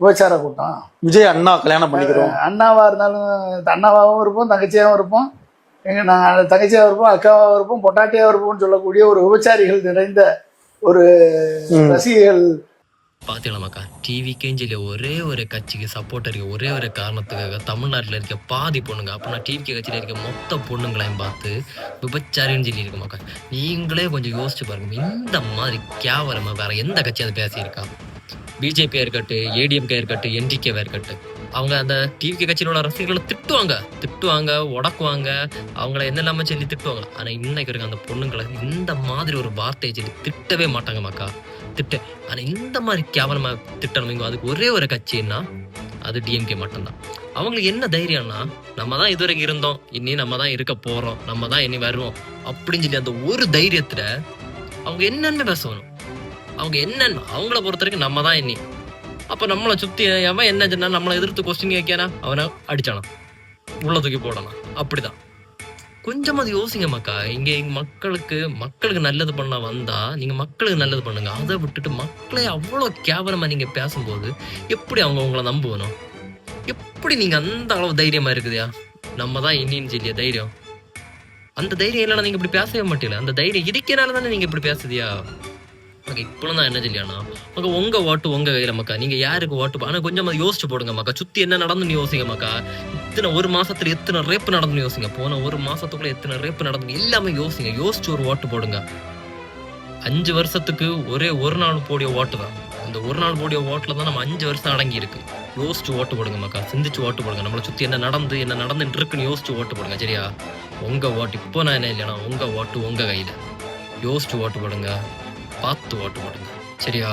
விபச்சார கூட்டம். விஜய் அண்ணா கல்யாணம் பண்ணிக்கிறோம். அண்ணாவா இருந்தாலும் அண்ணாவாகவும் இருப்போம், தங்கச்சியாகவும் இருப்போம், நாங்கள் தங்கச்சியாக இருப்போம், அக்காவாக இருப்போம், பொட்டாட்டியாக இருப்போம்னு சொல்லக்கூடிய ஒரு விபச்சாரிகள் நிறைந்த ஒரு ரசிகர்கள். பாத்தீங்களாமாக்கா, டிவி கேஞ்சில ஒரே ஒரு கட்சிக்கு சப்போர்ட் இருக்க ஒரே ஒரு காரணத்துக்காக தமிழ்நாட்டில் இருக்க பாதி பொண்ணுங்க, அப்படின்னா டிவி கட்சியில இருக்க மொத்த பொண்ணுங்களையும் பார்த்து விபச்சாரின்னு சொல்லி இருக்குமாக்கா. நீங்களே கொஞ்சம் யோசிச்சு பாருங்க, இந்த மாதிரி கேவலமா வேற எந்த கட்சி அதை பேசியிருக்கா? பிஜேபியா இருக்கட்டும், ஏடிஎம்கே இருக்கட்டும், என்டிகேவா இருக்கட்டும், அவங்க அந்த டிவி கட்சியில் உள்ள ரசிகர்களை திட்டுவாங்க, உடக்குவாங்க, அவங்கள என்னெல்லாம சொல்லி திட்டுவாங்க. ஆனா இன்னைக்கு இருக்க அந்த பொண்ணுங்களை இந்த மாதிரி ஒரு வார்த்தையை சொல்லி திட்டவே மாட்டாங்க மக்கா. ஆனா இந்த மாதிரி கேவலமா திட்டணும், அதுக்கு ஒரே ஒரு கட்சின்னா அது டிஎம்கே மட்டும்தான். அவங்களுக்கு என்ன தைரியம்னா, நம்ம தான் இதுவரைக்கும் இருந்தோம், இனி நம்ம தான் இருக்க போறோம், நம்ம தான் இனி வருவோம் அப்படின்னு சொல்லி அந்த ஒரு தைரியத்துல அவங்க என்னன்னு பேசணும். அவங்க என்னன்னு அவங்கள பொறுத்த வரைக்கும் நம்ம தான் இனி. அப்ப நம்மளை சுத்தி அவன் என்ன சொன்னா நம்மளை எதிர்த்து கொஸ்டின் கேட்கானா அவனை அடிச்சானா உள்ள தூக்கி போடலாம். அப்படிதான். கொஞ்சம் அது யோசிங்க மக்கா. இங்க மக்களுக்கு நல்லது பண்ண வந்தா நீங்க மக்களுக்கு நல்லது பண்ணுங்க. அதை விட்டுட்டு மக்களே அவ்வளவு கேவலமா நீங்க பேசும்போது எப்படி அவங்க உங்களை நம்பணும்? எப்படி நீங்க அந்த அளவு தைரியமா இருக்குதுயா? நம்ம தான் இன்னின்னு சொல்லிய தைரியம். அந்த தைரியம் இல்லைன்னா நீங்க இப்படி பேசவே மாட்டீங்களா? அந்த தைரியம் இருக்கனால தானே நீங்க இப்படி பேசுதியா? இப்பெல்லாம் தான் என்ன சொல்லியானா மக்கா, உங்க ஓட்டு உங்க கையில மக்கா. நீங்க யாருக்கு ஓட்டு ஆனா கொஞ்சம் யோசிச்சு போடுங்க மக்கா. சுத்தி என்ன நடந்துன்னு யோசிங்க மக்கா. இத்தனை ஒரு மாசத்துல எத்தனை ரேப்பு நடந்துன்னு யோசிங்க. போன ஒரு மாசத்துக்குள்ள எத்தனை ரேப்பு நடந்து எல்லாமே யோசிங்க. யோசிச்சு ஒரு ஓட்டு போடுங்க. 5 வருஷத்துக்கு ஒரே ஒரு நாள் போடிய ஓட்டு தான். அந்த ஒரு நாள் போடிய ஓட்டுல தான் நம்ம 5 வருஷம் அடங்கி இருக்கு. யோசிச்சு ஓட்டு போடுங்க மக்கா. சிந்திச்சு ஓட்டு போடுங்க. நம்மளை சுத்தி என்ன நடந்துட்டு இருக்குன்னு யோசிச்சு ஓட்டு போடுங்க. சரியா? உங்க ஓட்டு இப்போ நான் என்ன இல்லைன்னா உங்க ஓட்டு உங்க கையில. யோசிச்சு ஓட்டு போடுங்க, பார்த்து ஓட்டு போடுங்க. சரியா?